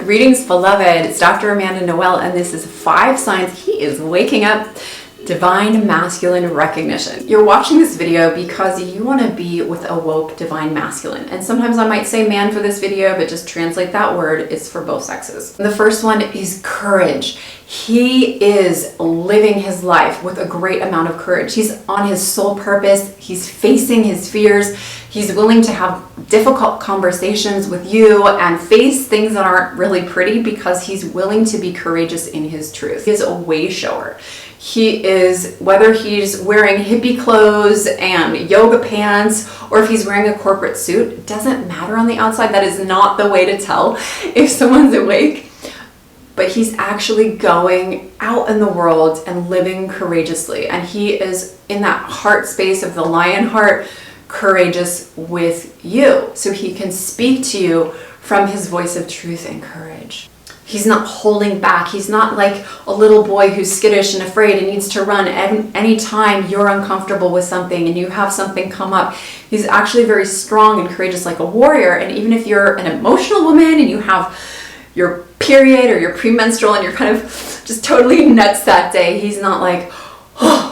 Greetings, beloved. It's Dr. Amanda Noelle, and this is 5 signs he is waking up. Divine masculine recognition. You're watching this video because you want to be with a woke divine masculine. And sometimes I might say man for this video, but just translate that word. It's for both sexes. The first one is courage. He is living his life with a great amount of courage. He's on his soul purpose. He's facing his fears. He's willing to have difficult conversations with you and face things that aren't really pretty because he's willing to be courageous in his truth. He is a way shower. He is, whether he's wearing hippie clothes and yoga pants, or if he's wearing a corporate suit, it doesn't matter on the outside. That is not the way to tell if someone's awake. But he's actually going out in the world and living courageously. And he is in that heart space of the lion heart, courageous with you. So he can speak to you from his voice of truth and courage. He's not holding back. He's not like a little boy who's skittish and afraid and needs to run anytime you're uncomfortable with something and you have something come up. He's actually very strong and courageous like a warrior. And even if you're an emotional woman and you have your period or your premenstrual and you're kind of just totally nuts that day, he's not like, oh,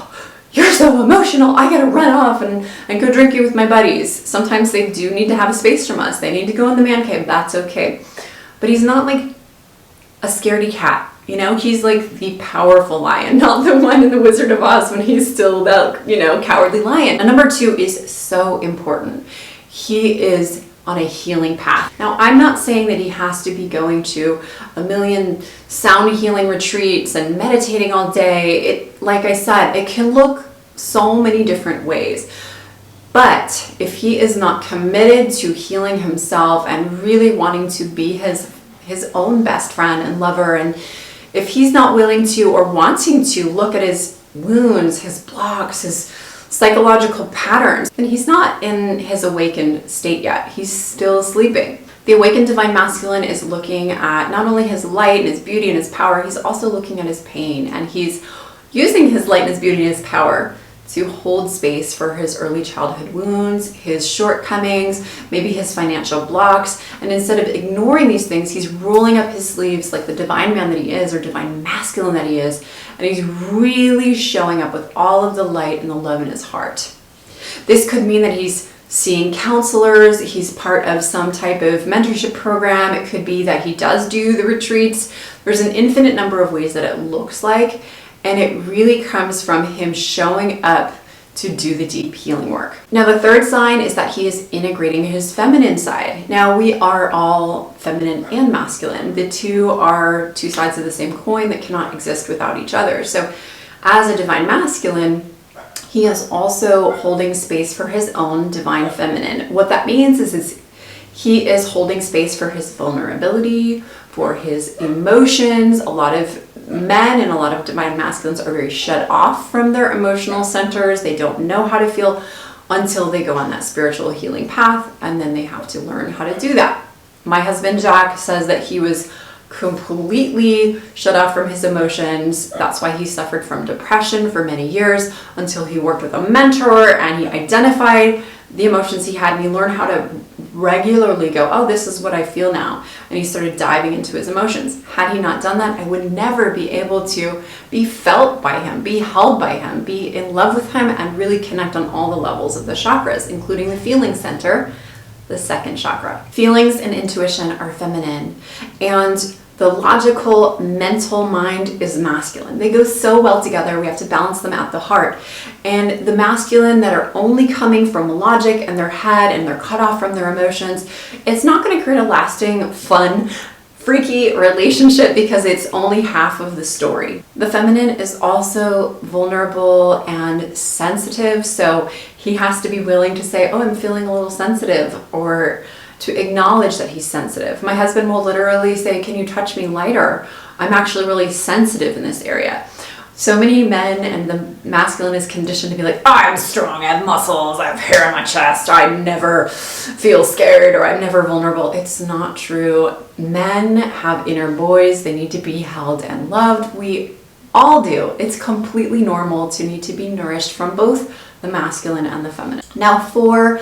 you're so emotional, I gotta run off and go drinking with my buddies. Sometimes they do need to have a space from us. They need to go in the man cave. That's okay. But he's not like a scaredy cat, you know? He's like the powerful lion, not the one in the Wizard of Oz when he's still that, cowardly lion. And number 2 is so important. He is on a healing path. Now, I'm not saying that he has to be going to a million sound healing retreats and meditating all day. Like I said, it can look so many different ways. But if he is not committed to healing himself and really wanting to be his own best friend and lover, and if he's not willing to or wanting to look at his wounds, his blocks, his psychological patterns, then he's not in his awakened state yet. He's still sleeping. The awakened divine masculine is looking at not only his light and his beauty and his power, he's also looking at his pain, and he's using his light and his beauty and his power to hold space for his early childhood wounds, his shortcomings, maybe his financial blocks. And instead of ignoring these things, he's rolling up his sleeves like the divine man that he is, or divine masculine that he is, and he's really showing up with all of the light and the love in his heart. This could mean that he's seeing counselors, he's part of some type of mentorship program. It could be that he does do the retreats. There's an infinite number of ways that it looks like. And it really comes from him showing up to do the deep healing work. Now, the third sign is that he is integrating his feminine side. Now, we are all feminine and masculine. The two are two sides of the same coin that cannot exist without each other. So as a divine masculine, he is also holding space for his own divine feminine. What that means is he is holding space for his vulnerability, for his emotions. A lot of men and a lot of divine masculines are very shut off from their emotional centers. They don't know how to feel until they go on that spiritual healing path, and then they have to learn how to do that. My husband Jack says that he was completely shut off from his emotions. That's why he suffered from depression for many years until he worked with a mentor and he identified the emotions he had, and he learned how to regularly go, oh, this is what I feel now. And he started diving into his emotions. Had he not done that, I would never be able to be felt by him, be held by him, be in love with him, and really connect on all the levels of the chakras, including the feeling center, the second chakra. Feelings and intuition are feminine, and the logical mental mind is masculine. They go so well together. We have to balance them at the heart. And the masculine that are only coming from logic and their head and they're cut off from their emotions, it's not going to create a lasting, fun, freaky relationship because it's only half of the story. The feminine is also vulnerable and sensitive, so he has to be willing to say, oh, I'm feeling a little sensitive, or to acknowledge that he's sensitive. My husband will literally say, can you touch me lighter? I'm actually really sensitive in this area. So many men, and the masculine is conditioned to be like, I'm strong, I have muscles, I have hair on my chest, I never feel scared, or I'm never vulnerable. It's not true. Men have inner boys. They need to be held and loved. We all do. It's completely normal to need to be nourished from both the masculine and the feminine. Now, for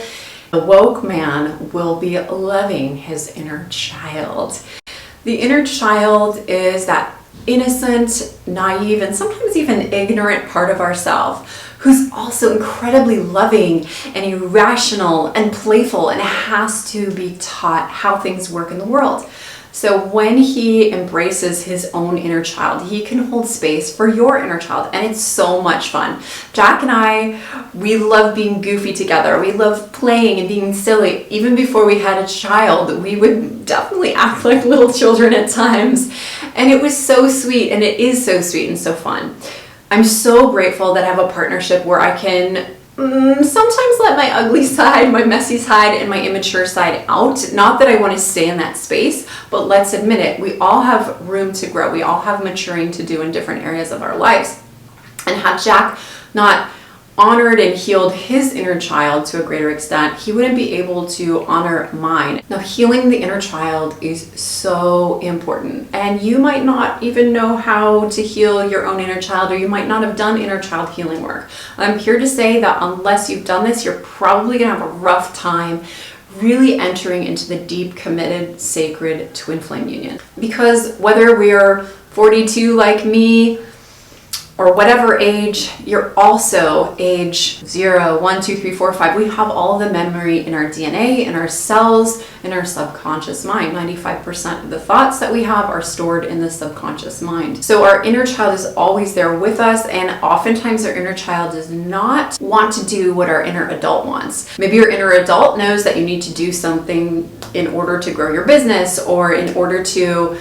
the woke man will be loving his inner child. The inner child is that innocent, naive, and sometimes even ignorant part of ourselves who's also incredibly loving and irrational and playful and has to be taught how things work in the world. So when he embraces his own inner child, he can hold space for your inner child, and it's so much fun. Jack and I, we love being goofy together. We love playing and being silly. Even before we had a child, we would definitely act like little children at times. And it was so sweet, and it is so sweet and so fun. I'm so grateful that I have a partnership where I can sometimes let my ugly side, my messy side, and my immature side out. Not that I want to stay in that space, but let's admit it, we all have room to grow. We all have maturing to do in different areas of our lives. And had Jack not honored and healed his inner child to a greater extent, he wouldn't be able to honor mine. Now, healing the inner child is so important, and you might not even know how to heal your own inner child, or you might not have done inner child healing work. I'm here to say that unless you've done this, you're probably gonna have a rough time really entering into the deep, committed, sacred twin flame union. Because whether we're 42 like me, or whatever age, you're also age 0, 1, 2, 3, 4, 5. We have all the memory in our DNA, in our cells, in our subconscious mind. 95% of the thoughts that we have are stored in the subconscious mind. So our inner child is always there with us, and oftentimes our inner child does not want to do what our inner adult wants. Maybe your inner adult knows that you need to do something in order to grow your business, or in order to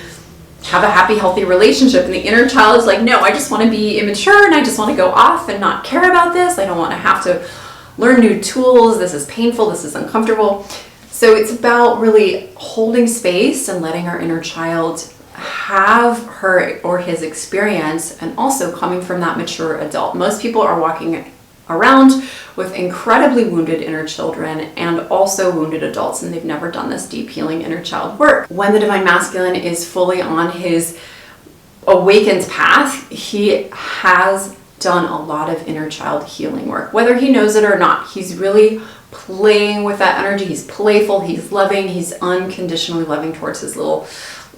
have a happy, healthy relationship, and the inner child is like, no, I just want to be immature and I just want to go off and not care about this. I don't want to have to learn new tools. This is painful. This is uncomfortable. So it's about really holding space and letting our inner child have her or his experience, and also coming from that mature adult. Most people are walking around with incredibly wounded inner children and also wounded adults, and they've never done this deep healing inner child work. When the Divine Masculine is fully on his awakened path, he has done a lot of inner child healing work, whether he knows it or not. He's really playing with that energy. He's playful, he's loving, he's unconditionally loving towards his little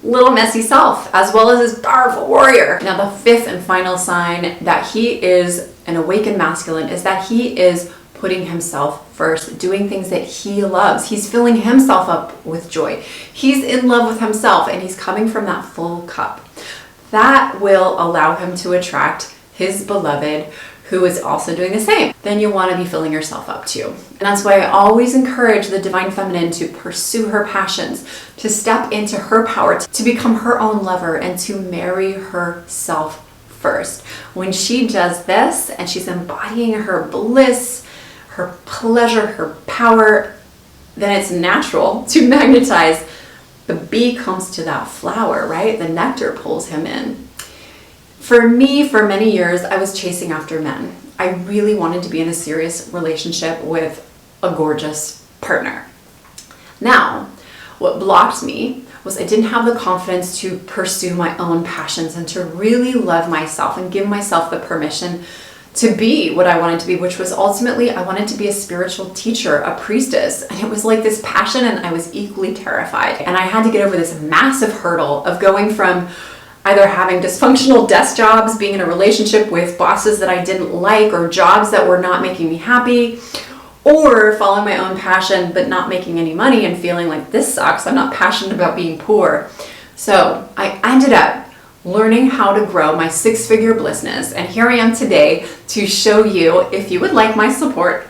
messy self, as well as his powerful warrior. Now, the fifth and final sign that he is an awakened masculine is that he is putting himself first, doing things that he loves. He's filling himself up with joy. He's in love with himself, and he's coming from that full cup. That will allow him to attract his beloved, who is also doing the same. Then you want to be filling yourself up too. And that's why I always encourage the Divine Feminine to pursue her passions, to step into her power, to become her own lover, and to marry herself first. When she does this and she's embodying her bliss, her pleasure, her power, then it's natural to magnetize. The bee comes to that flower, right? The nectar pulls him in. For me, for many years, I was chasing after men. I really wanted to be in a serious relationship with a gorgeous partner. Now, what blocked me was I didn't have the confidence to pursue my own passions and to really love myself and give myself the permission to be what I wanted to be, which was ultimately I wanted to be a spiritual teacher, a priestess. And it was like this passion, and I was equally terrified. And I had to get over this massive hurdle of going from either having dysfunctional desk jobs, being in a relationship with bosses that I didn't like, or jobs that were not making me happy, or following my own passion but not making any money and feeling like this sucks. I'm not passionate about being poor. So I ended up learning how to grow my 6-figure blissness. And here I am today to show you, if you would like my support,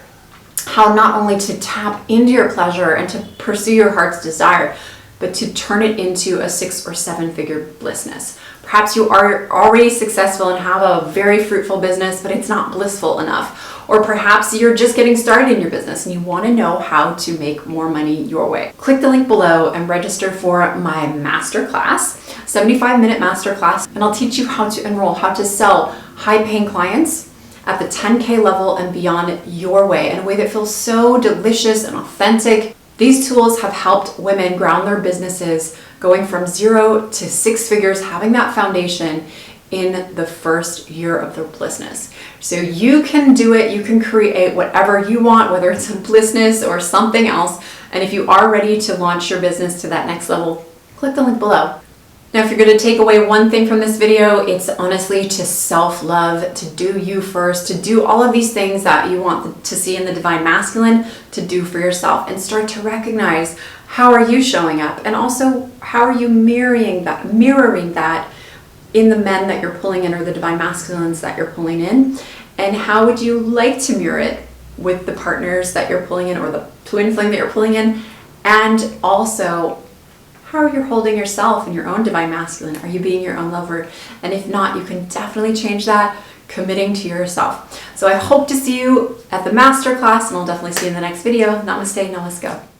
how not only to tap into your pleasure and to pursue your heart's desire, but to turn it into a 6 or 7-figure blissness. Perhaps you are already successful and have a very fruitful business, but it's not blissful enough. Or perhaps you're just getting started in your business and you want to know how to make more money your way. Click the link below and register for my masterclass, 75-minute masterclass, and I'll teach you how to enroll, how to sell high-paying clients at the 10K level and beyond your way, in a way that feels so delicious and authentic. These tools have helped women ground their businesses, going from 0 to 6 figures, having that foundation in the first year of their blissness. So you can do it. You can create whatever you want, whether it's a blissness or something else. And if you are ready to launch your business to that next level, click the link below. Now, if you're going to take away one thing from this video, it's honestly to self-love, to do you first, to do all of these things that you want to see in the Divine Masculine, to do for yourself, and start to recognize how are you showing up, and also how are you mirroring that in the men that you're pulling in or the Divine Masculines that you're pulling in, and how would you like to mirror it with the partners that you're pulling in or the twin flame that you're pulling in, and also how you're holding yourself in your own Divine Masculine. Are you being your own lover? And if not, you can definitely change that, committing to yourself. So I hope to see you at the masterclass, and I'll definitely see you in the next video. Namaste, namaste.